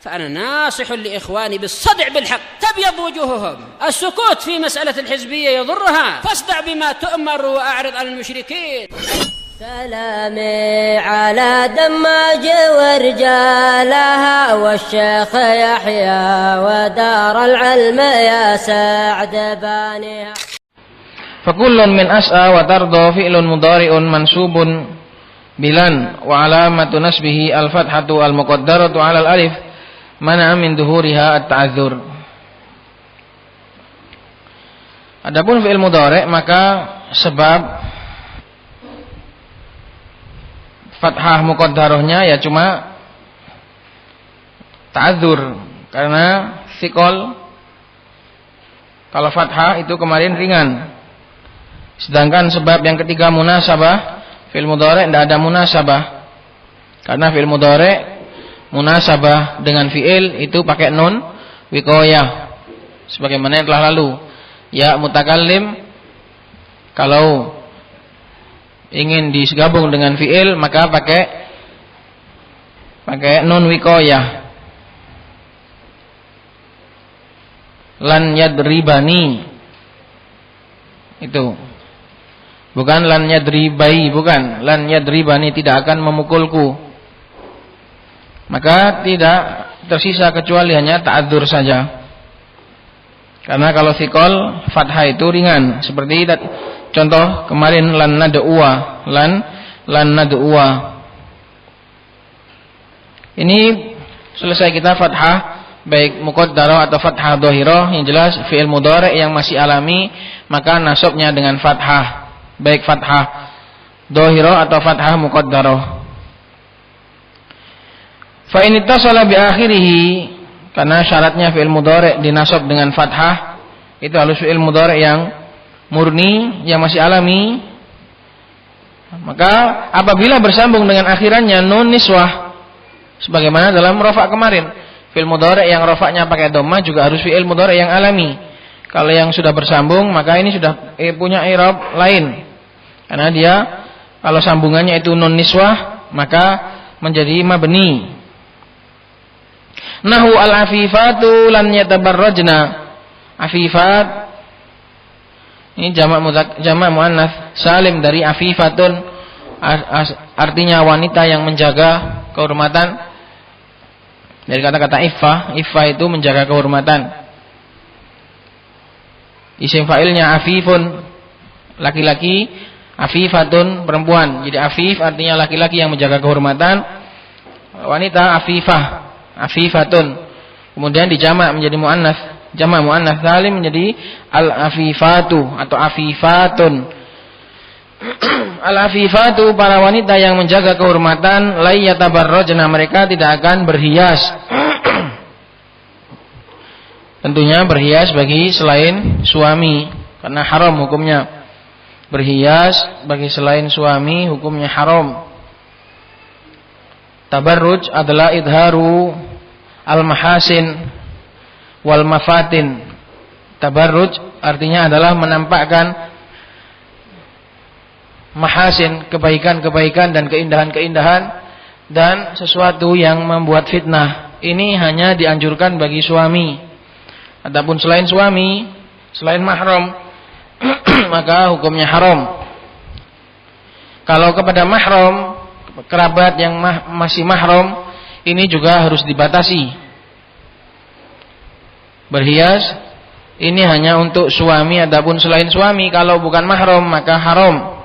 فأنا ناصح لإخواني بالصدع بالحق تبيض وجوههم. السكوت في مسألة الحزبية يضرها، فاصدع بما تؤمر وأعرض عن المشركين. سلامي على دماج ورجالها والشيخ يحيى ودار العلم يا سعد بانيها. فكل من أسأى وترضى فعل مضارع منصوب بلن وعلامة نسبه الفتحة المقدرة على الألف منع من ظهورها التعذر. Adapun fi'il mudhari' maka sebab fathah muqaddarahnya ya cuma ta'adzur, karena thiqal kalau fathah itu kemarin ringan. Sedangkan sebab yang ketiga munasabah, fi'il mudhari' tidak ada munasabah. Karena fi'il mudhari' munasabah dengan fi'il itu pakai nun wiqayah. Sebagaimana yang telah lalu. Ya mutakallim kalau ingin digabung dengan fi'il maka pakai nun wiqayah. Lan yadribani itu bukan lan yadribai, bukan lan yadribani, tidak akan memukulku. Maka tidak tersisa kecuali hanya ta'adzur saja. Karena kalau thiqal fathah itu ringan, seperti contoh kemarin lan nad'uwa, lan nad'uwa. Ini selesai kita fathah baik muqaddarah atau fathah dhahirah. Yang jelas fi'il mudhari' yang masih alami maka nasabnya dengan fathah, baik fathah dhahirah atau fathah muqaddarah. Fa in ittasala bi akhirih, karena syaratnya fi'il mudhari' dinasab dengan fathah, itu harus fi'il mudhari' yang murni, yang masih alami. Maka apabila bersambung dengan akhirannya nun niswah, sebagaimana dalam rafa' kemarin, fi'il mudhari' yang rafa'nya pakai dhammah juga harus fi'il mudhari' yang alami. Kalau yang sudah bersambung maka ini sudah punya i'rab lain. Karena dia kalau sambungannya itu nun niswah maka menjadi mabni. Nahu al-afifatu lan yatabarrajna. Afifat ini jamak muannats salim dari afifatun, artinya wanita yang menjaga kehormatan. Dari kata-kata iffah itu menjaga kehormatan. Isim fa'ilnya afifun, laki-laki, afifatun, perempuan. Jadi afif artinya laki-laki yang menjaga kehormatan, wanita afifah, afifatun. Kemudian dijamak menjadi muannats, jamak muannats salim menjadi al-afifatu atau afifatun. Al-afifatu para wanita yang menjaga kehormatan, la yatabarrajna, mereka tidak akan berhias. Tentunya berhias bagi selain suami, karena haram hukumnya. Berhias bagi selain suami hukumnya haram. Tabarruj adalah idharu al-mahasin wal mafatin. Tabarruj artinya adalah menampakkan mahasin, kebaikan-kebaikan dan keindahan-keindahan dan sesuatu yang membuat fitnah. Ini hanya dianjurkan bagi suami. Adapun selain suami, selain mahram, maka hukumnya haram. Kalau kepada mahram, kerabat yang masih mahram, ini juga harus dibatasi. Berhias ini hanya untuk suami, adapun selain suami kalau bukan mahram maka haram.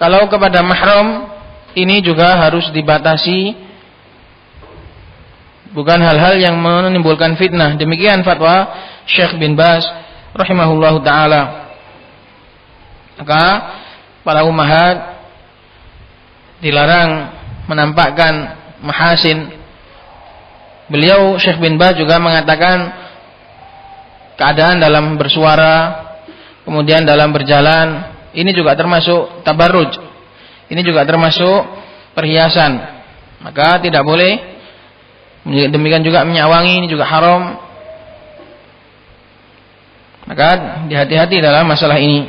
Kalau kepada mahram ini juga harus dibatasi, bukan hal-hal yang menimbulkan fitnah. Demikian fatwa Syekh bin Baz rahimahullahu taala. Maka para ummahat dilarang menampakkan mahasin. Beliau Syekh bin Baz juga mengatakan keadaan dalam bersuara, kemudian dalam berjalan, ini juga termasuk tabarruj. Ini juga termasuk perhiasan. Maka tidak boleh. Demikian juga minyak wangi, ini juga haram. Maka hati-hati dalam masalah ini.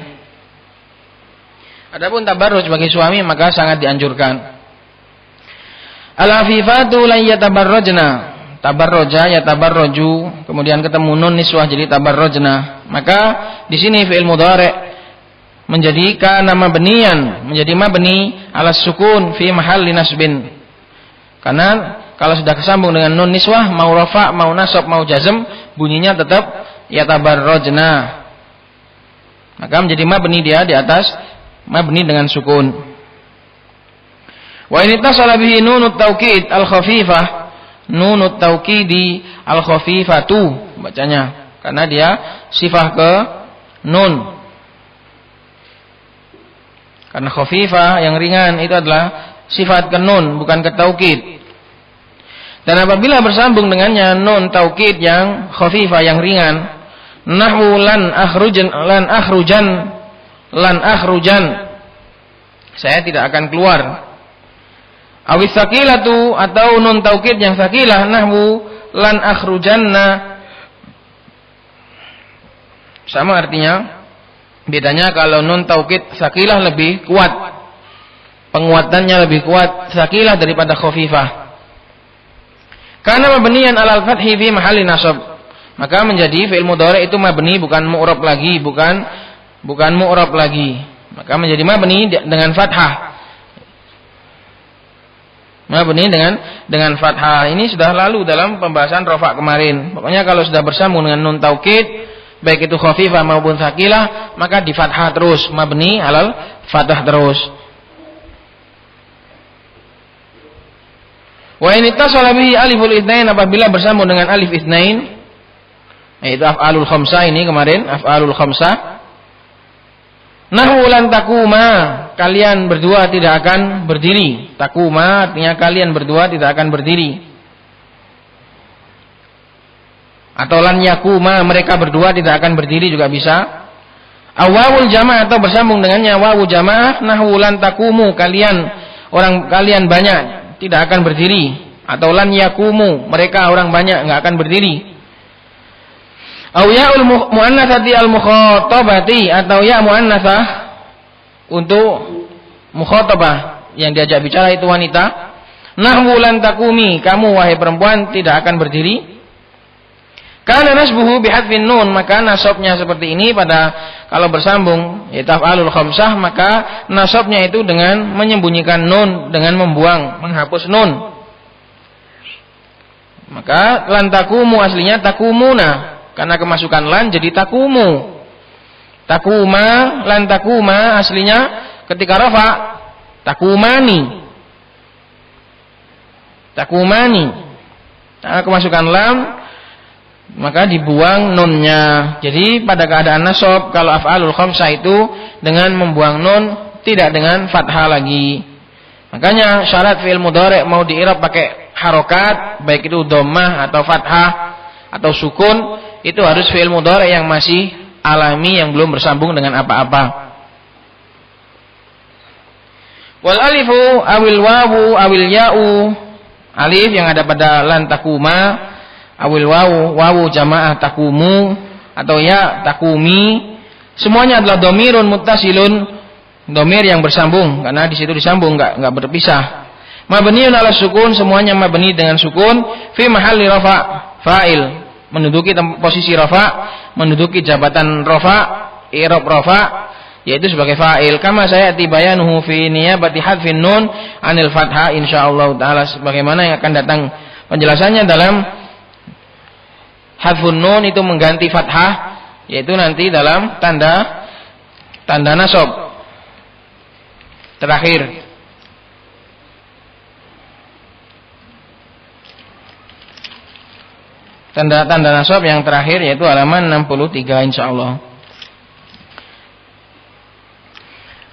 Adapun tabarruj bagi suami maka sangat dianjurkan. Al-afifatu lan yatabarrajna. tabarroja ya tabarroju, kemudian ketemu nun niswah jadi tabarrojna. Maka di sini fi'il mudhari' menjadi kana mabniyan, menjadi mabni ala sukun fi mahalli nasbin. Karena kalau sudah kesambung dengan nun niswah, mau rafa, mau nasab, mau jazm, bunyinya tetap ya tabarrojna. Maka menjadi mabni dia di atas mabni dengan sukun. Wa in ittasala bihi nunut taukid al-khafifah, nunut taukidi al-khafifatu bacanya, karena dia sifah ke nun. Karena khafifah yang ringan itu adalah sifat ke nun, bukan ke taukid. Dan apabila bersambung dengannya nun taukid yang khafifah yang ringan, nahwu lan akhrujan, saya tidak akan keluar. Awis sakilatu, atau nun taukid yang sakilah, nahwu lan akhrujanna. Sama artinya, bedanya kalau nun taukid sakilah lebih kuat, penguatannya lebih kuat sakilah daripada khafifah. Karena mabniyan alal fathi fi mahalli nasab, maka menjadi fi'il mudhari' itu mabni, bukan mu'rab lagi, bukan mu'rab lagi. Maka menjadi mabni dengan fathah. Mabni dengan fathah. Ini sudah lalu dalam pembahasan rafa kemarin. Pokoknya kalau sudah bersambung dengan nun taukid, baik itu khafifah maupun sakilah, maka di fathah terus, mabni alal fathah terus. Wa in ittasala bihi aliful itsnain, apabila bersambung dengan alif itsnain, yaitu af'alul khamsah ini kemarin, af'alul khamsah. Nahwu lan takuma, kalian berdua tidak akan berdiri. Takuma artinya kalian berdua tidak akan berdiri. Atau lan yakuma, mereka berdua tidak akan berdiri juga bisa. Awawul jamaah, atau bersambung dengannya wawu jamaah, nahwu lan takumu, kalian banyak tidak akan berdiri. Atau lan yakumu, mereka orang banyak enggak akan berdiri. Au ya'ul muannatsati al-mukhatabati, atau ya muannatsah untuk mukhatabah yang diajak bicara itu wanita. Nahwu lan takumi, kamu wahai perempuan tidak akan berdiri. Kana nasbuhu bihadfin nun, maka nasabnya seperti ini pada kalau bersambung yaitu af'alul khamsah, maka nasabnya itu dengan menyembunyikan nun, dengan membuang, menghapus nun. Maka lan takumu aslinya takumuna, karena kemasukan lan jadi takumu. Takuma, lan takuma aslinya ketika rafa takumani. Takumani. Karena kemasukan lam maka dibuang nunnya. Jadi pada keadaan nasab kalau af'alul khamsah itu dengan membuang nun, tidak dengan fathah lagi. Makanya syarat fi'il mudhari' mau di-i'rab pakai harokat, baik itu dhammah atau fathah atau sukun, itu harus fi'il mudhari' yang masih alami, yang belum bersambung dengan apa-apa. Wal alifu awil wawu awil ya'u, alif yang ada pada lan takuma, awil wawu jamaah takumu, atau ya takumi, semuanya adalah dhamirun muttasilun, dhamir yang bersambung, karena di situ disambung, enggak berpisah. Mabniun ala sukun, semuanya mabni dengan sukun, fi mahalli rafa, fa'il, menduduki posisi rafa, menduduki jabatan rafa, i'rab rafa, yaitu sebagai fa'il. Kama sayati bayanuhu fi niyabati hadfin nun anil fathah insyaallah taala, sebagaimana yang akan datang penjelasannya dalam hadfun nun itu mengganti fathah, yaitu nanti dalam tanda nasab terakhir. Tanda nasab yang terakhir yaitu halaman 63 insyaallah.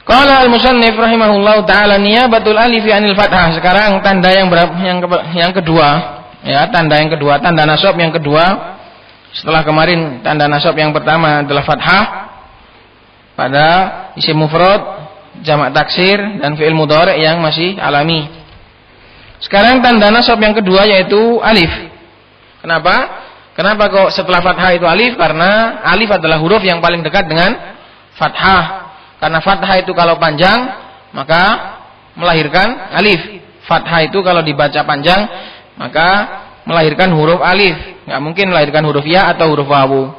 Qala al-musannif rahimahullahu taala niyabatul alif anil fathah. Sekarang tanda yang kedua, ya, tanda yang kedua, tanda nasab yang kedua. Setelah kemarin tanda nasab yang pertama adalah fathah pada isim mufrad, jamak taksir dan fi'il mudhari' yang masih alami. Sekarang tanda nasab yang kedua yaitu alif. Kenapa kok setelah fathah itu alif? Karena alif adalah huruf yang paling dekat dengan fathah. Karena fathah itu kalau panjang maka melahirkan alif. Fathah itu kalau dibaca panjang maka melahirkan huruf alif, enggak mungkin melahirkan huruf ya atau huruf wawu.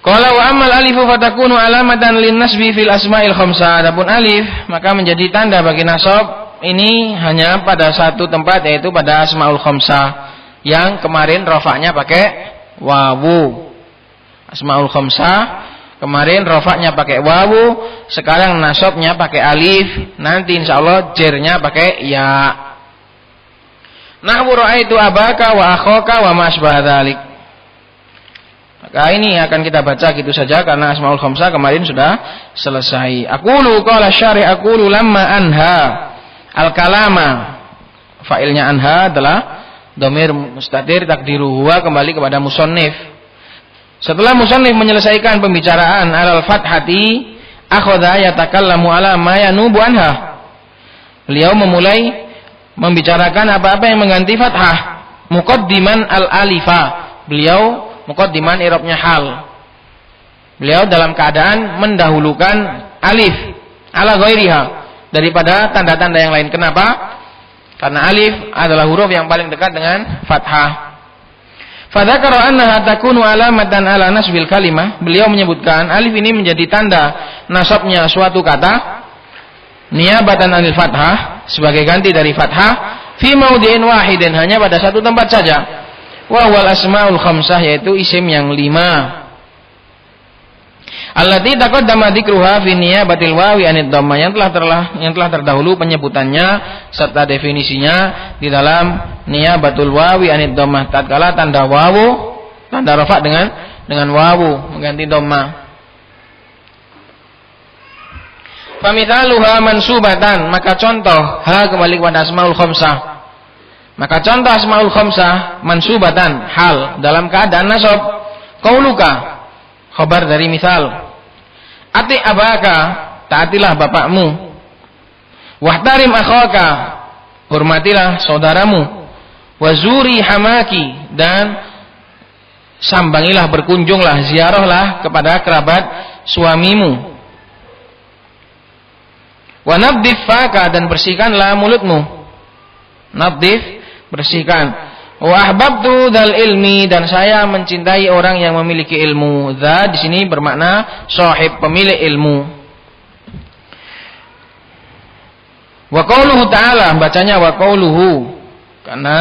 Qala wa ammal alifu fatakunu alamatan linnasbi fil asma'il khamsah. Adapun alif maka menjadi tanda bagi nasab ini hanya pada satu tempat, yaitu pada asmaul khamsah yang kemarin rafa'nya pakai wawu. Asmaul khamsah kemarin rafa'nya pakai wawu, sekarang nasabnya pakai alif, nanti insyaallah jernya pakai ya. Nahwu ra'aitu abaka wa akhaka wa ma asbaha dzalik. Maka ini akan kita baca gitu saja karena asmaul khamsah kemarin sudah selesai. Aqulu qala syarih aqulu lamma anha al-kalama. Fa'ilnya anha adalah dhamir mustatir takdiru huwa, kembali kepada musannif. Setelah musannif menyelesaikan pembicaraan alal fathati, akhadha yatakallamu ala ma yanubu anha. Beliau memulai membicarakan apa-apa yang mengganti fathah. Muqaddiman al-alifa. Beliau muqaddiman i'rabnya hal. Beliau dalam keadaan mendahulukan alif ala ghairiha daripada tanda-tanda yang lain. Kenapa? Karena alif adalah huruf yang paling dekat dengan fathah. Fadzakara annaha takunu alamatan ala nasbil kalimah. Beliau menyebutkan alif ini menjadi tanda nasabnya suatu kata niyabatan anil fathah, sebagai ganti dari fathah, fi maudhi'in wahidin, hanya pada satu tempat saja. Wa wal asmaul khamsah, yaitu isim yang 5. Allati taqaddama dzikruha fi niyabatil wawi anid dhammah, yang telah terdahulu penyebutannya serta definisinya di dalam niyabatul wawi anid dhammah, tatkala tanda wawu, tanda rafa dengan wawu mengganti dhammah. Famithaluha mansubatan, maka contoh ha kembali kepada asmaul khamsah. Maka contoh asmaul khamsah mansubatan hal dalam keadaan nasab. Qauluka khabar dari misal. Ati abaka, taatilah bapakmu. Wahtarim akhaka, hormatilah saudaramu. Wazuri hamaki, dan sambangilah, berkunjunglah, ziarahlah kepada kerabat suamimu. Wa nabdif faka, dan bersihkanlah mulutmu. Nabdif, bersihkan. Wa ahbabtu dzal ilmi, dan saya mencintai orang yang memiliki ilmu. Dza di sini bermakna sahib, pemilik ilmu. Wa qauluhu ta'ala, bacanya wa qauluhu karena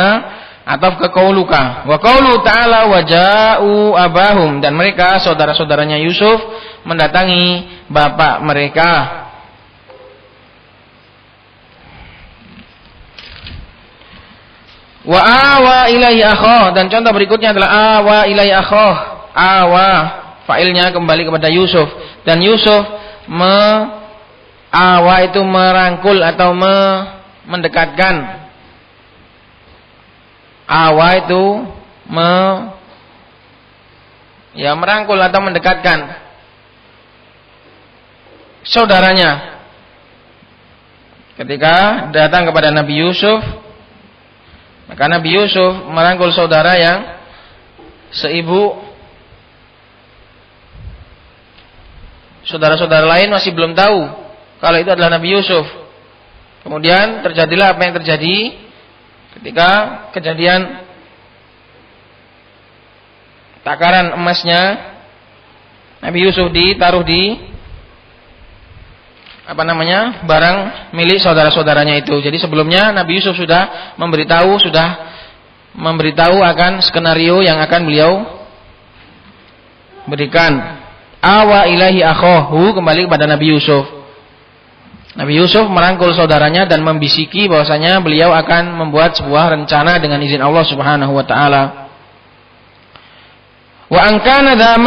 ataf ke qauluka. Wa qauluhu ta'ala wa ja'u abahum, dan mereka saudara-saudaranya Yusuf mendatangi bapak mereka. Wa awa ilaihi akhah, dan contoh berikutnya adalah awa ilaihi akhah. Awa fa'ilnya kembali kepada Yusuf, dan Yusuf awa itu merangkul atau mendekatkan. Awa itu merangkul atau mendekatkan saudaranya ketika datang kepada Nabi Yusuf. Maka Nabi Yusuf merangkul saudara yang seibu. Saudara-saudara lain masih belum tahu kalau itu adalah Nabi Yusuf. Kemudian terjadilah apa yang terjadi ketika kejadian takaran emasnya Nabi Yusuf ditaruh di barang milik saudara-saudaranya itu. Jadi sebelumnya Nabi Yusuf sudah memberitahu akan skenario yang akan beliau berikan. Awa ilahi akhahu, kembali kepada Nabi Yusuf. Nabi Yusuf merangkul saudaranya dan membisiki bahwasanya beliau akan membuat sebuah rencana dengan izin Allah Subhanahu wa taala. Wa angkana dza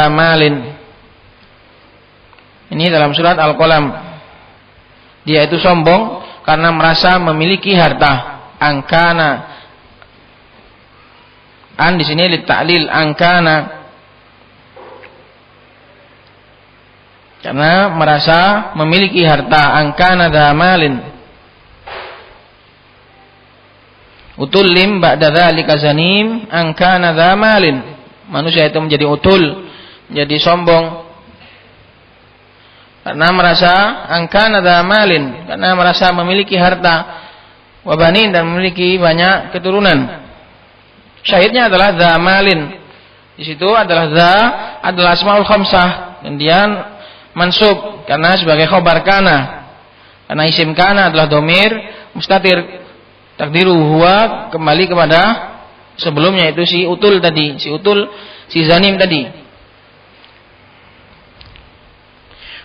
malin. Ini dalam surat Al-Qalam. Dia itu sombong karena merasa memiliki harta. Angkana. An di sini litta'lil, angkana. Karena merasa memiliki harta. Angkana dhamalin. Utullim ba'da dzalika zanim, angkana dhamalin. Manusia itu menjadi utul, menjadi sombong. karena merasa angkana dha malin, karena merasa memiliki harta, wa banin, dan memiliki banyak keturunan. Syahidnya adalah dha malin. Di situ adalah dha adalah asmaul khamsah, dan dia mansub karena sebagai khobar kana. Karena isim kana adalah domir mustatir, takdiru huwa kembali kepada sebelumnya, itu si utul tadi, si zanim tadi.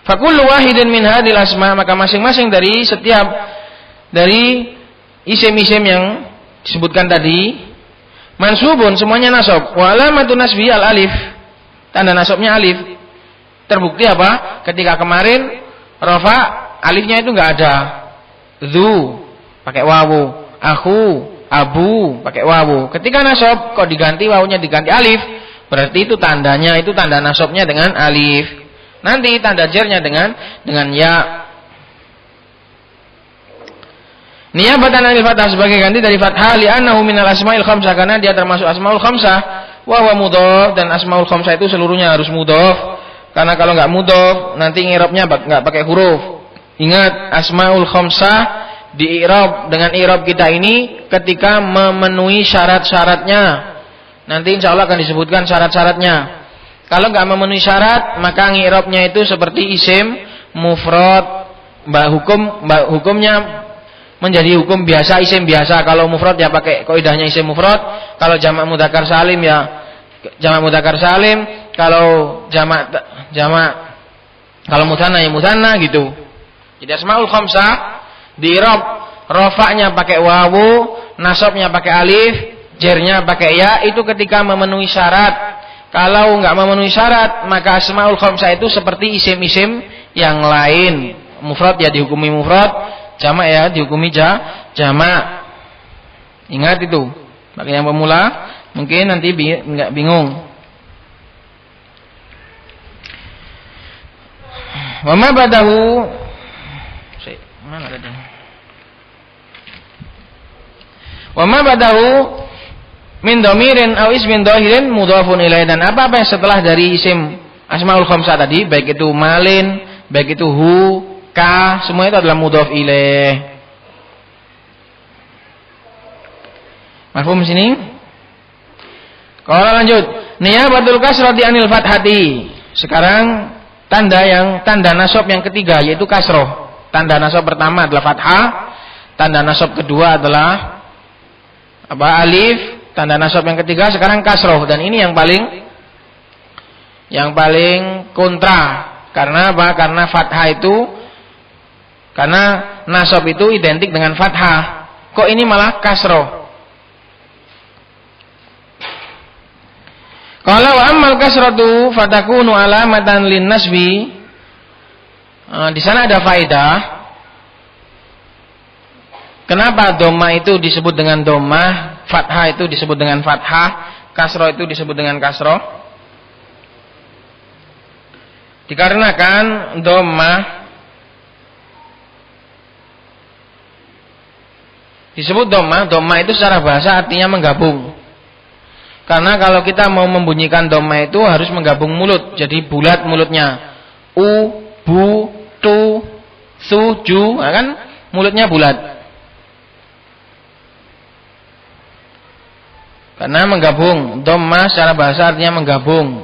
Fakullu wahidin min hadhil asma, maka masing-masing dari setiap dari isim-isim yang disebutkan tadi mansubun, semuanya nasab. Wa alamatu nasbi al alif, tanda nasabnya alif. Terbukti apa? Ketika kemarin rafa alifnya itu enggak ada. Zu pakai wawu, aku, abu pakai wawu. Ketika nasab kok diganti wawunya diganti alif, berarti itu tandanya, itu tanda nasabnya dengan alif. Nanti tanda jarnya dengan ya. Niyabatan anil fathah, sebagai ganti dari fathah, li'annahu minal asma'il khamsah, karena dia termasuk asmaul khamsah, wa huwa mudhaf, dan asmaul khamsah itu seluruhnya harus mudhaf. Karena kalau enggak mudhaf nanti i'rabnya enggak pakai huruf. Ingat, asmaul khamsah di i'rab dengan i'rab kita ini ketika memenuhi syarat-syaratnya. Nanti insyaallah akan disebutkan syarat-syaratnya. Kalau enggak memenuhi syarat, maka i'rabnya itu seperti isim mufrad. Hukumnya menjadi hukum biasa, isim biasa. Kalau mufrad ya pakai kaidahnya isim mufrad. Kalau jamak mudzakkar salim ya jamak mudzakkar salim. Kalau kalau mutsanna ya mutsanna gitu. Jadi asmaul khamsah di i'rab rafa'nya pakai wawu, nasabnya pakai alif, jarnya pakai ya, itu ketika memenuhi syarat. Kalau enggak memenuhi syarat, maka asmaul khamsah itu seperti isim-isim yang lain. Mufrad ya dihukumi mufrad, jamak ya dihukumi jamak. Ingat itu. Bagi yang pemula mungkin nanti enggak bingung. Wa ma badahu mana tadi? Wa ma badahu min dhamirin aw ismin dhahirin mudhafun ilaih, dan apa-apa yang setelah dari isim asmaul khamsah tadi, baik itu malin, baik itu hu, ka, semua itu adalah mudhaf ilaih. Mafhum sini? Kalau lanjut, niyabatul kasrati anil fathati. Sekarang tanda nasab yang ketiga, yaitu kasroh. Tanda nasab pertama adalah fathah, tanda nasab kedua adalah alif, tanda nasab yang ketiga sekarang kasroh, dan ini yang paling kontra. Karena apa? Karena fathah itu, karena nasab itu identik dengan fathah. Kok ini malah kasroh? Kalau amal kasratu fatakunu alamatan lin nasbi. Di sana ada faedah. Kenapa dhamma itu disebut dengan dhammah, fathah itu disebut dengan fathah, kasroh itu disebut dengan kasroh? Dikarenakan dhammah disebut dhammah itu secara bahasa artinya menggabung. Karena kalau kita mau membunyikan dhammah itu harus menggabung mulut, jadi bulat mulutnya. U, bu, tu, su, ju, kan mulutnya bulat. Karena menggabung, dhammah secara bahasa artinya menggabung.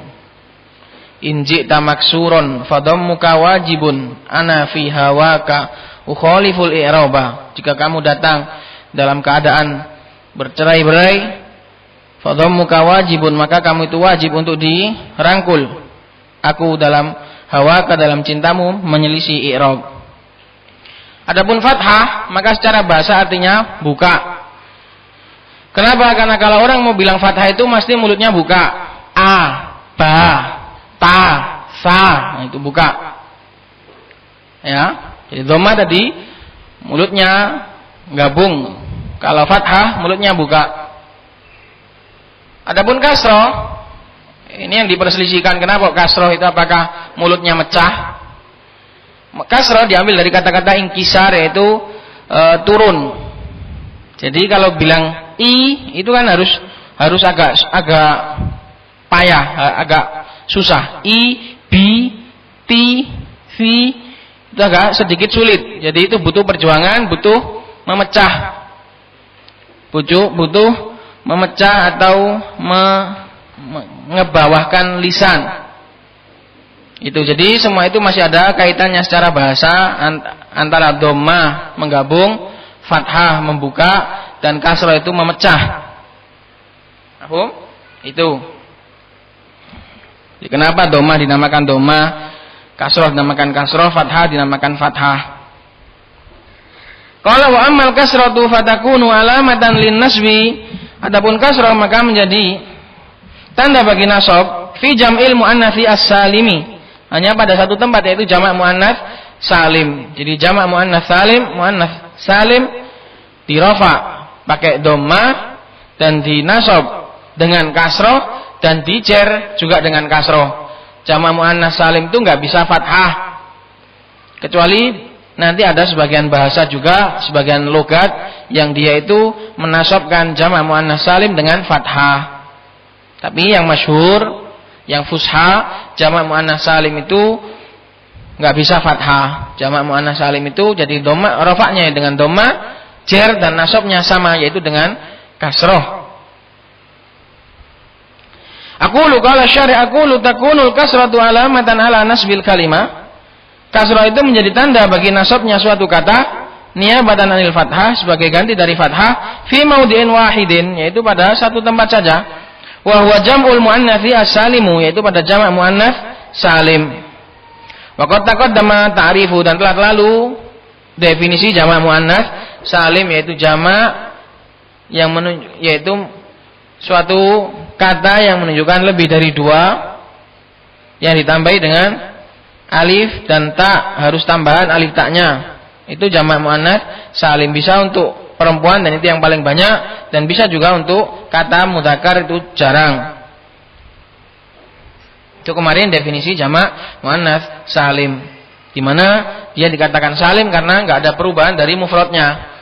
Inji tamaksuron fadhammuka wajibun ana fi hawaka ukhaliful i'raba. Jika kamu datang dalam keadaan bercerai-berai, fadhammuka wajibun, maka kamu itu wajib untuk dirangkul. Aku dalam hawaka, dalam cintamu, menyelisih i'rab. Adapun fathah, maka secara bahasa artinya buka. Kenapa? Karena kalau orang mau bilang fathah itu mesti mulutnya buka. A, ba, ta, sa, nah itu buka. Ya, jadi dhammah tadi mulutnya gabung. Kalau fathah mulutnya buka. Adapun kasroh, ini yang diperselisihkan. Kenapa kasroh itu, apakah mulutnya mecah? Kasroh diambil dari kata-kata inkisar, yaitu turun. Jadi kalau bilang i itu kan harus agak payah, agak susah. I, bi, ti, fi, itu agak sedikit sulit. Jadi itu butuh perjuangan, butuh memecah. Butuh memecah atau mengebawahkan lisan. Itu jadi semua itu masih ada kaitannya secara bahasa antara dhammah menggabung, fathah membuka, dan kasrah itu memecah. Paham? Itu. Jadi kenapa dhammah dinamakan dhammah, kasrah dinamakan kasrah, fathah dinamakan fathah. Qala wa ammal kasratu fatakunu alamatan lin nasbi. Adapun kasrah maka menjadi tanda bagi nasab fi jam'il muannatsi as-salimi. Hanya pada satu tempat, yaitu jamak muannats salim. Jadi jamak muannats salim dirafa pakai dhammah dan dinasab dengan kasrah dan dijer juga dengan kasrah. Jamak muannats salim itu enggak bisa fathah. Kecuali nanti ada sebagian bahasa juga, sebagian logat yang dia itu menasabkan jamak muannats salim dengan fathah. Tapi yang masyhur, yang fusha, jamak muannats salim itu enggak bisa fathah. Jamak muannats salim itu jadi dhamma, rafa'nya dengan dhamma, jer dan nasabnya sama, yaitu dengan kasrah. Aqulu qala syari' aqulu takunul kasratu alamatan ala nasbil kalimah. Kasrah itu menjadi tanda bagi nasabnya suatu kata niyabatan anil fathah, sebagai ganti dari fathah, fi maudhi'in wahidin, yaitu pada satu tempat saja. Wa huwa jam'ul muannatsi as-salimu, yaitu pada jamak muannats salim. Wa qad taqaddama ta'rifu, dan telah lalu definisi jamak muannats salim, yaitu jamak yang yaitu suatu kata yang menunjukkan lebih dari dua yang ditambahi dengan alif dan ta, harus tambahan alif taknya. Itu jamak muannats salim, bisa untuk perempuan dan itu yang paling banyak, dan bisa juga untuk kata mudzakkar, itu jarang. Itu kemarin definisi jamak muannats salim, di mana dia dikatakan salim karena enggak ada perubahan dari mufradnya.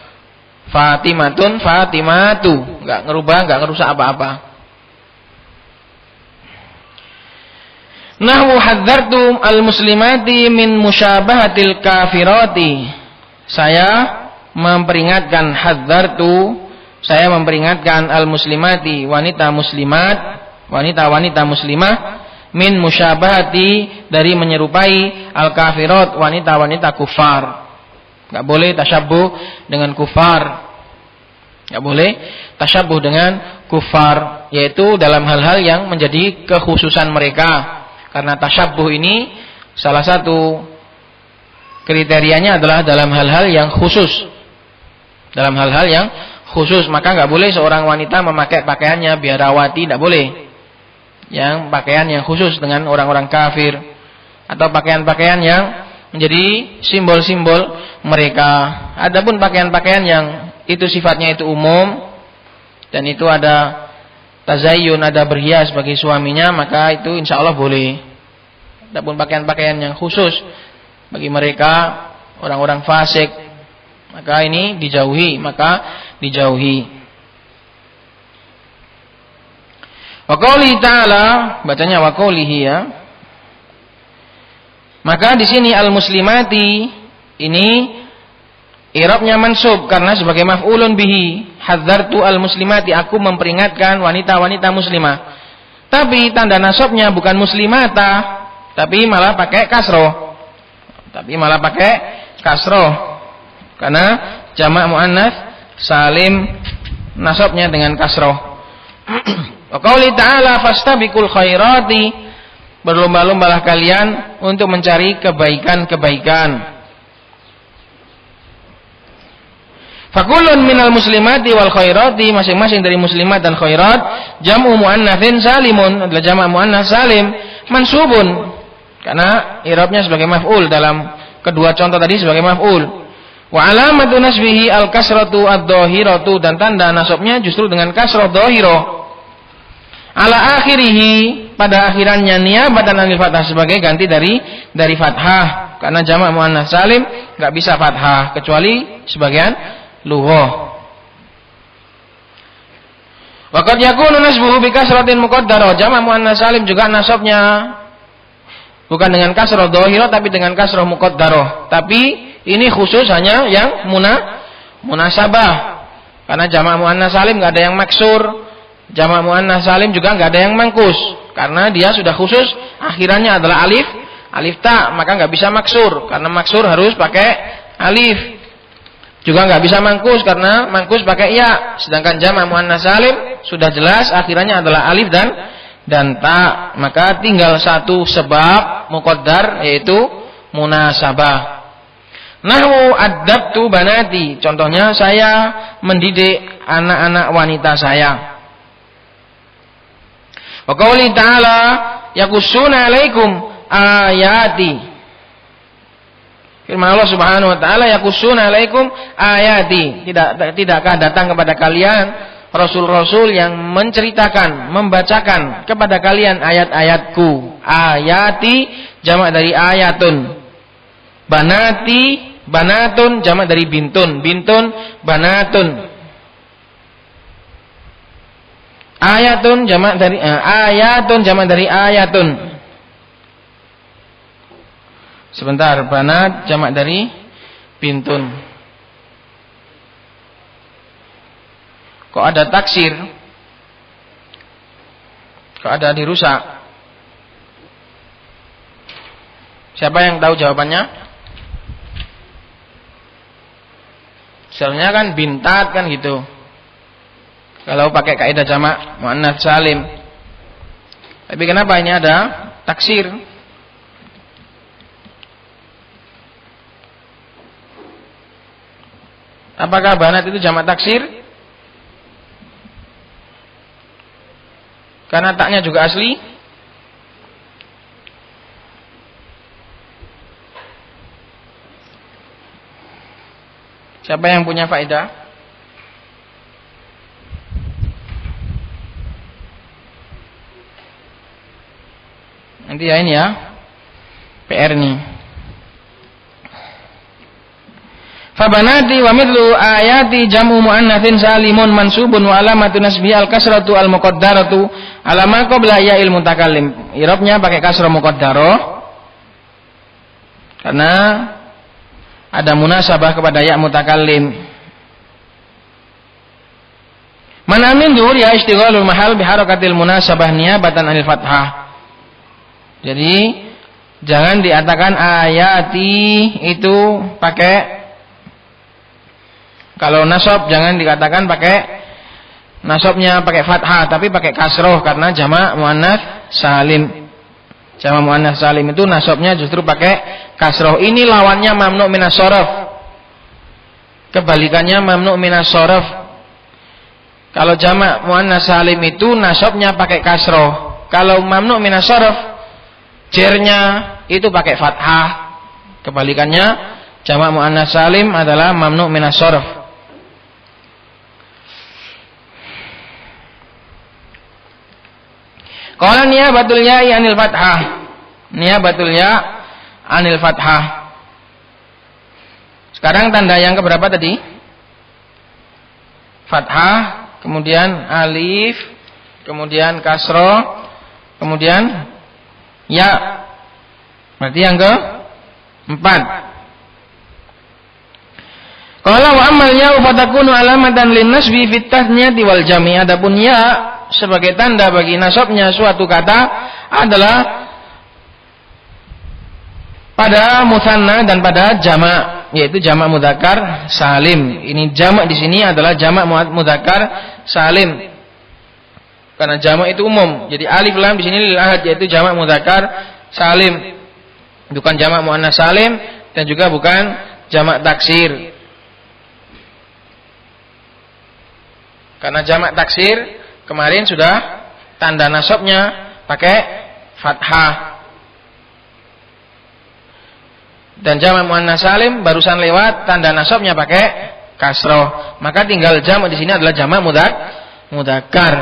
Fatimatun, fatimatu, enggak ngerubah, enggak ngerusak apa-apa. Nahwu hadzartu al-muslimati min musyabahatil kafirati. Saya memperingatkan, hadzartu, saya memperingatkan al-muslimati, wanita muslimat, wanita-wanita muslimah, min musyabahati, dari menyerupai al-kafirat, wanita-wanita kufar. Enggak boleh tasyabbuh dengan kufar. Enggak boleh tasyabbuh dengan kufar, yaitu dalam hal-hal yang menjadi kekhususan mereka. Karena tasyabbuh ini salah satu kriterianya adalah dalam hal-hal yang khusus. Dalam hal-hal yang khusus, maka enggak boleh seorang wanita memakai pakaiannya biarawati, enggak boleh. Yang pakaian yang khusus dengan orang-orang kafir, atau pakaian-pakaian yang menjadi simbol-simbol mereka. Adapun pakaian-pakaian yang itu sifatnya itu umum, dan itu ada tazayyun, ada berhias bagi suaminya, maka itu insya Allah boleh. Adapun pakaian-pakaian yang khusus bagi mereka orang-orang fasik, maka ini dijauhi, Wa qoulihi ta'ala, bacanya wa qoulihi ya. Maka di sini al-muslimati ini i'rabnya mansub karena sebagai maf'ulun bihi. Hadzartu al-muslimati, aku memperingatkan wanita-wanita muslimah. Tapi tanda nasabnya bukan muslimata, tapi malah pakai kasroh. Karena jamak muannats salim nasabnya dengan kasroh. Wa qauli ta'ala fastabiqul khairati, berlomba-lombalah kalian untuk mencari kebaikan-kebaikan. Fakulun minal muslimati wal khairati, masing-masing dari muslimat dan khairat, jam'u muannatsin salimun, adalah jamak muannats salim, mansubun, karena i'rabnya sebagai maf'ul, dalam kedua contoh tadi sebagai maf'ul. Wa alamatu nasbihi al kasratu ad-dhahiratu, dan tanda nasabnya justru dengan kasrah dhahirah. Ala akhirihi, pada akhirannya niyabatan anil fathah, sebagai ganti dari fathah, karena jamak muannats salim enggak bisa fathah kecuali sebagian lughah. Wa qad yakunu nasbuhu bi kasratin muqaddarah, jamak muannats salim juga nasabnya Bukan dengan kasroh dhahirah tapi dengan kasroh muqaddarah. Tapi ini khusus hanya yang munasabah. Karena jamak muannas salim enggak ada yang maksur. Jamak muannas salim juga enggak ada yang mangkus. Karena dia sudah khusus akhirannya adalah alif ta, maka enggak bisa maksur. Karena maksur harus pakai alif. Juga enggak bisa mangkus karena mangkus pakai ya. Sedangkan jamak muannas salim sudah jelas akhirannya adalah alif dan ta, maka tinggal satu sebab muqaddar yaitu munasabah. Nahwu addabtu banati, contohnya saya mendidik anak-anak wanita saya. Wa qouli ta'ala yaqussuna 'alaikum ayati. Firman Allah Subhanahu wa taala yaqussuna 'alaikum ayati. Tidakkah datang kepada kalian rasul-rasul yang menceritakan, membacakan kepada kalian ayat-ayatku. Ayati jamak dari ayatun. Banati, banatun jamak dari bintun. Bintun, banatun. Ayatun jamak dari ayatun jamak dari ayatun. Sebentar, banat jamak dari bintun. Kok ada taksir? Kok ada dirusak? Siapa yang tahu jawabannya? Sebenarnya kan bintat kan gitu. Kalau pakai kaidah jamak muannats salim. Tapi kenapa ini ada taksir? Apakah banat itu jamak taksir? Karena taknya juga asli. Siapa yang punya faedah? Nanti ya ini ya PR nih. Fabanati wa mithlu ayati jam'u muannatsin salimun mansubun wa alamatu nasbi al-kasratu al-muqaddaratu ala ma qabla ya'il mutakallim. I'rabnya pakai kasrah muqaddarah karena ada munasabah kepada ya mutakallim. Mana min dhuhur ya istighalul mahal bi harakatil munasabah niyabatan anil fathah. Jadi jangan dikatakan ayati itu pakai, kalau nasab jangan dikatakan pakai nasabnya pakai fathah tapi pakai kasroh karena jamak muannats salim. Jamak muannats salim itu nasabnya justru pakai kasroh. Ini lawannya mamnu' minas shoraf. Kebalikannya mamnu' minas shoraf. Kalau jamak muannats salim itu nasabnya pakai kasroh. Kalau mamnu' minas shoraf jernya itu pakai fathah. Kebalikannya jamak muannats salim adalah mamnu' minas shoraf. Qala niyabatul ya'i anil fathah. Niyabatul ya' anil fathah. Sekarang tanda yang keberapa tadi? Fathah, kemudian alif, kemudian kasroh, kemudian ya. Berarti yang keempat. Qala wa ammal ya'u fatakunu alamatan lin nasbi fit tasniyati wal jami'. Adapun ya sebagai tanda bagi nasabnya suatu kata adalah pada musanna dan pada jamak, yaitu jamak mudzakkar salim. Ini jamak di sini adalah jamak mudzakkar salim. Karena jamak itu umum. Jadi alif lam di sini lil ahad, yaitu jamak mudzakkar salim. Bukan jamak muannats salim dan juga bukan jamak taksir. Karena jamak taksir kemarin sudah tanda nasabnya pakai fathah. Dan jamak muannats salim barusan lewat tanda nasabnya pakai kasroh. Maka tinggal jamak di sini adalah jamak mudzakkar.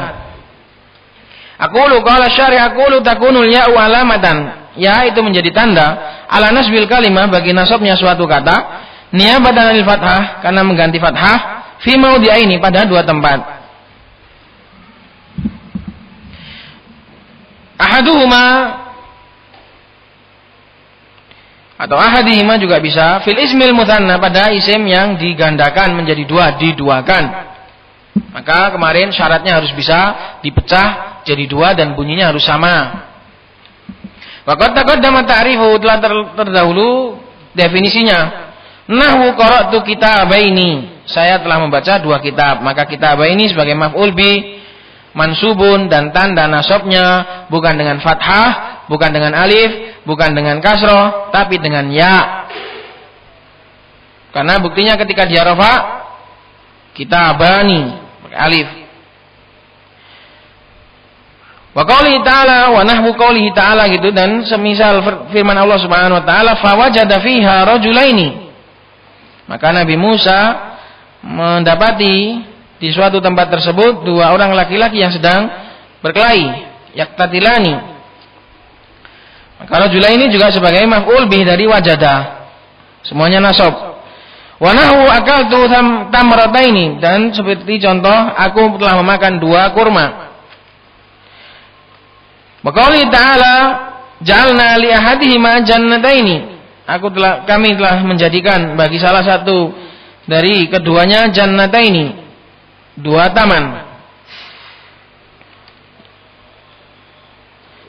Aqulu qala syari' aqulu takunul ya'u alamatan. Ya itu menjadi tanda ala nasbil kalimah bagi nasabnya suatu kata niyabatan anil fathah karena mengganti fathah fi maudhi'aini pada dua tempat. Ahaduhuma Atau ahadihima juga bisa. Fil ismil mutsanna, pada isim yang digandakan menjadi dua, diduakan. Maka kemarin syaratnya harus bisa dipecah jadi dua dan bunyinya harus sama. Wa qad taqaddama ta'rifu, telah terdahulu definisinya. Nahwu qara'tu kitabaini, saya telah membaca dua kitab. Maka kitabaini sebagai maf'ul bi, mansubun, dan tanda nasabnya bukan dengan fathah, bukan dengan alif, bukan dengan kasroh, tapi dengan ya. Karena buktinya ketika dia rafa, kitabani pakai alif. Wa qoulihi ta'ala, wa nahwu qoulihi ta'ala gitu, dan semisal firman Allah Subhanahu wa taala, fawajada fiha rajulaini. Maka Nabi Musa mendapati di suatu tempat tersebut dua orang laki-laki yang sedang berkelahi, yaktatilani. Maka rajulaini juga sebagai maf'ul bih dari wajada, semuanya nasab. Wa nahwu akaltu tamrataini, dan seperti contoh aku telah memakan dua kurma. Wa qouli ta'ala ja'alna li ahadihima jannataini, kami telah menjadikan bagi salah satu dari keduanya jannataini, dua taman.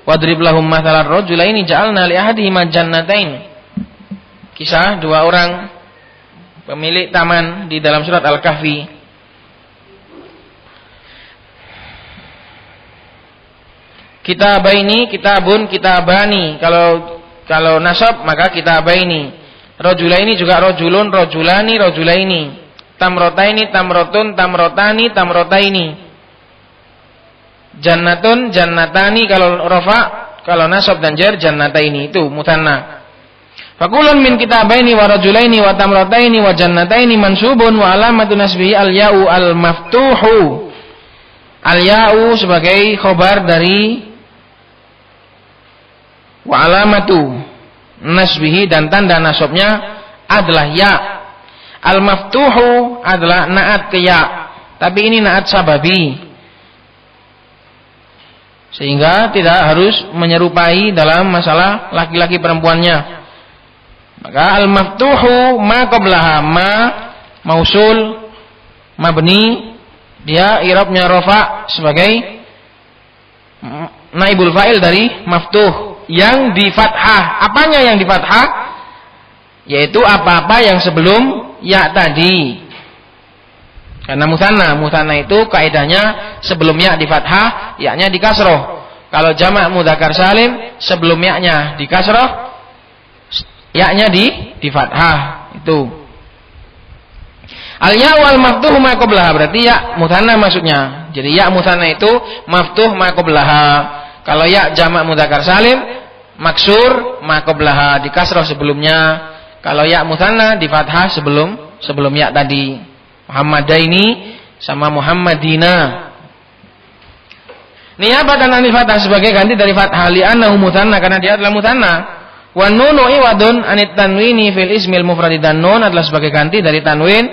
Wadrib lahum mathalar rajulaini ja'alna li ahadihima jannataini. Kisah dua orang pemilik taman di dalam surat Al-Kahfi. Kitabaini, kitabun, kitabani. Kalau nasab maka kitabaini. Rajulaini juga rajulun, rajulani, rajulaini. Tamrotaini, tamrotun, tamrotani, tamrotaini. Jannatun, jannatani kalau rafa, kalau nasab dan jar jannataini, itu mutsanna. Fakulun min kitabaini wa rajulaini wa tamrataini wa jannataini mansubun wa alamatu nasbihi al-ya'u al-maftuhu. Al-ya'u sebagai khobar dari wa alamatu nasbihi, dan tanda nasabnya adalah ya. Al-maftuhu adalah naat ke ya, tapi ini naat sababi, sehingga tidak harus menyerupai dalam masalah laki-laki perempuannya. Maka al-maftuhu ma qablaha, ma mausul mabni, dia i'rabnya rafa sebagai naibul fa'il dari maftuh yang di fathah. Apanya yang di fathah? Yaitu apa-apa yang sebelum ya tadi. Karena mutsanna itu kaidahnya sebelum ya di fathah, ya-nya di kasroh. Kalau jamak mudzakkar salim sebelum ya-nya di kasroh, ya-nya di fathah. Itu al-ya wal maftuh ma qablaha, berarti ya mutsanna maksudnya. Jadi ya mutsanna itu maftuh ma qablaha. Kalau ya jamak mudzakkar salim maksur ma qablaha, di kasrah sebelumnya. Kalau ya mutsanna di fathah sebelum ya tadi. Muhammadaini sama Muhammadina. Niyabatan anil fathah, sebagai ganti dari fathah, li'annahu mutsanna, karena dia adalah mutsanna. Wa nunu iwadun anit tanwini fil ismil mufrad, dan nun adalah sebagai ganti dari tanwin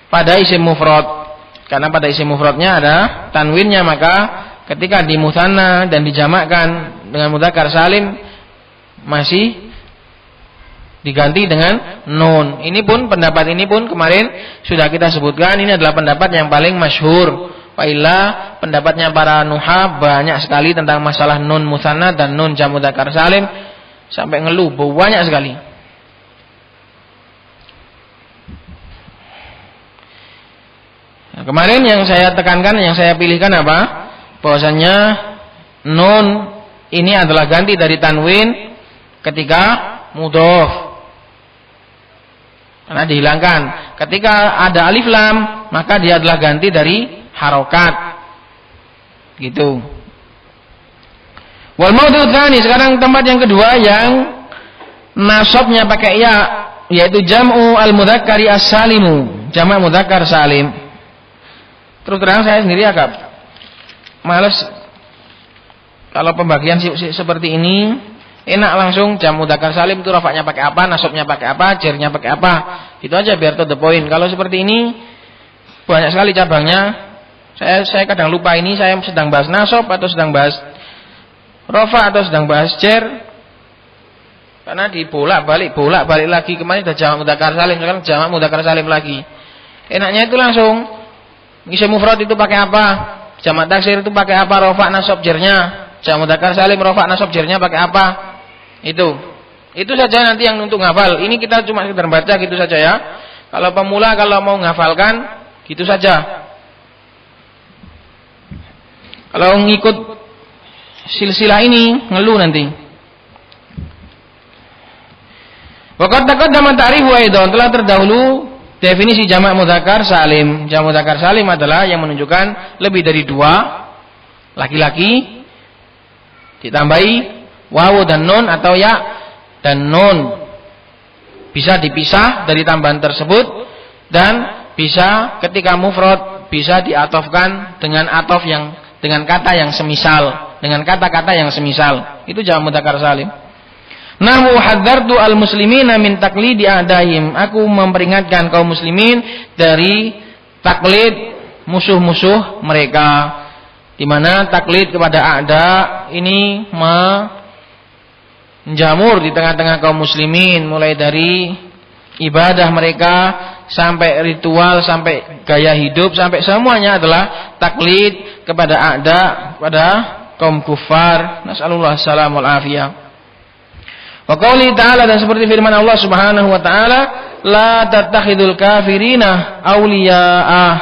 pada isim mufrad. Karena pada isim mufradnya ada tanwinnya, maka ketika di mutsanna dan dijamakkan dengan mudzakkar salim masih diganti dengan nun. Pendapat ini pun kemarin sudah kita sebutkan, ini adalah pendapat yang paling masyhur. Wa illa pendapatnya para nuhah banyak sekali tentang masalah nun mutsanna dan nun jam mudzakkar salim, sampai ngeluh banyak sekali. Nah, kemarin yang saya tekankan, yang saya pilihkan apa? Bahwasannya nun ini adalah ganti dari tanwin ketika mudhof, karena dihilangkan. Ketika ada alif lam, maka dia adalah ganti dari harokat, gitu. Wal maudhu tsani, sekarang tempat yang kedua yang nasabnya pakai ya, yaitu jam'u al-mudzakkari as-salimu, jamak mudzakkar salim. Terus terang saya sendiri agak males kalau pembagian seperti ini. Enak langsung jam mudzakkar salim itu rafa'nya pakai apa, nasabnya pakai apa, jarnya pakai apa. Itu aja biar to the point. Kalau seperti ini banyak sekali cabangnya. Saya kadang lupa ini saya sedang bahas nasab atau sedang bahas rafa atau sedang bahas jar. Karena bolak-balik lagi. Kemarin sudah jamak mudzakkar salim, sekarang jamak mudzakkar salim lagi. Enaknya itu langsung isim mufrad itu pakai apa? Jamak taksir itu pakai apa? Rafa' nasab jarnya. Jamak mudzakkar salim rafa' nasab jarnya pakai apa? Itu saja nanti yang untuk ngafal. Ini kita cuma sekedar baca gitu saja ya. Kalau pemula kalau mau ngafalkan gitu saja. Kalau ngikut silsilah ini ngeluh nanti. Waqad taqaddama ta'rifu aidan, telah terdahulu definisi jamak mudzakkar salim. Jamak mudzakkar salim adalah yang menunjukkan lebih dari 2 laki-laki ditambahi wawu dan nun atau ya dan nun. Bisa dipisah dari tambahan tersebut dan bisa ketika mufrad bisa diatofkan dengan atof yang dengan kata yang semisal, dengan kata-kata yang semisal. Itu jamak mudzakkar salim. Nahu hadzartu al-muslimina min taqlidi a'daihim. Aku memperingatkan kaum muslimin dari taklid musuh-musuh mereka. Di mana taklid kepada a'da ini menjamur di tengah-tengah kaum muslimin, mulai dari ibadah mereka sampai ritual, sampai gaya hidup, sampai semuanya adalah taklid kepada a'da, kepada kaum kufar. Nas'alullah salam wal afiyah. Wa qouli ta'ala, dan seperti firman Allah Subhanahu wa taala, la tattakhidul kafirina awliya'ah.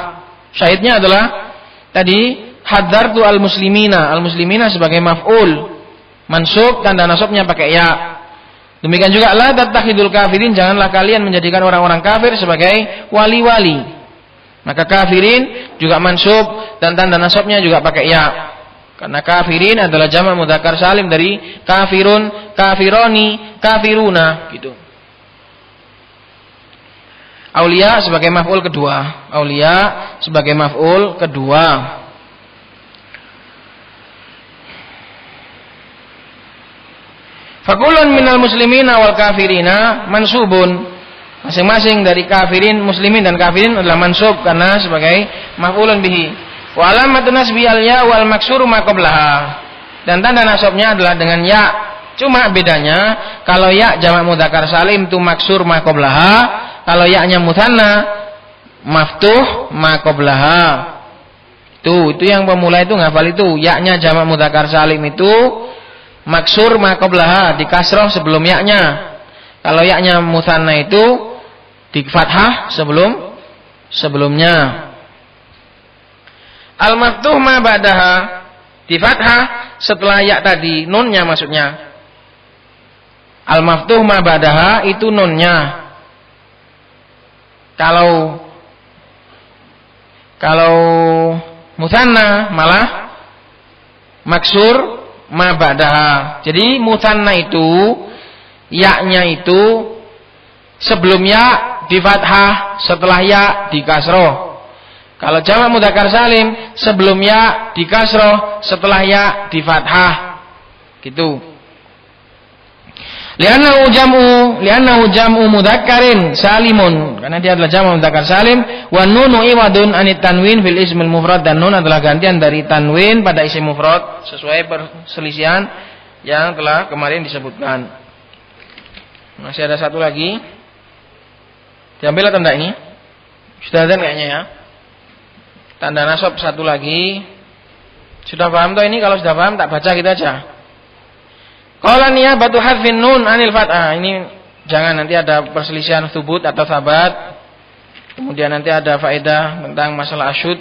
Syahidnya adalah tadi hadzartu al-muslimina. Al-muslimina sebagai maf'ul mansub, tanda nasabnya pakai ya. Demikian juga la tattakhidul kafirin, janganlah kalian menjadikan orang-orang kafir sebagai wali-wali. Maka kafirin juga mansub dan tanda nasabnya juga pakai ya. Karena kafirin adalah jamak mudzakkar salim dari kafirun, kafironi, kafiruna gitu. Aulia sebagai maf'ul kedua. Aulia sebagai maf'ul kedua. Fakulun minal muslimina wal kafirina mansubun. Masing-masing dari kafirin, muslimin dan kafirin adalah mansub karena sebagai maf'ulun bihi. Wa alamatun nasbi al-ya wal maksuru ma qablaha. Dan tanda nasabnya adalah dengan ya. Cuma bedanya kalau ya jamak mudzakkar salim itu maksur ma qablaha, kalau ya-nya mutsanna maftuh ma qablaha. Itu yang pemula itu ngafal itu. Ya-nya jamak mudzakkar salim itu maksur ma qablaha, di kasroh sebelum ya-nya. Kalau ya-nya mutsanna itu di fathah sebelumnya. Al-maftuh ma ba'daha, di fathah setelah ya tadi, nunnya maksudnya. Al-maftuh ma ba'daha itu nunnya. Kalau mutsanna malah maksur ma ba'daha. Jadi mutsanna itu ya-nya itu sebelum ya di fathah, setelah ya di kasroh. Kalau jamak mudzakkar salim sebelum ya di kasroh, setelah ya di fathah. Gitu. Li'annahu jam'u mudzakkarin salimun, karena dia adalah jamak mudzakkar salim. Wa nunu iwadun anit tanwin fil ismil mufrad, dan nun adalah gantian dari tanwin pada isim mufrad sesuai perselisihan yang telah kemarin disebutkan. Masih ada satu lagi. Diambil atau enggak ini? Sudah ada kayaknya ya. Tanda nasab satu lagi. Sudah paham toh ini? Kalau sudah paham tak baca gitu aja. Qala niyabatu hadfin nun anil fathah. Ini jangan nanti ada perselisihan tsubut atau sabat. Kemudian nanti ada faedah tentang masalah asyud.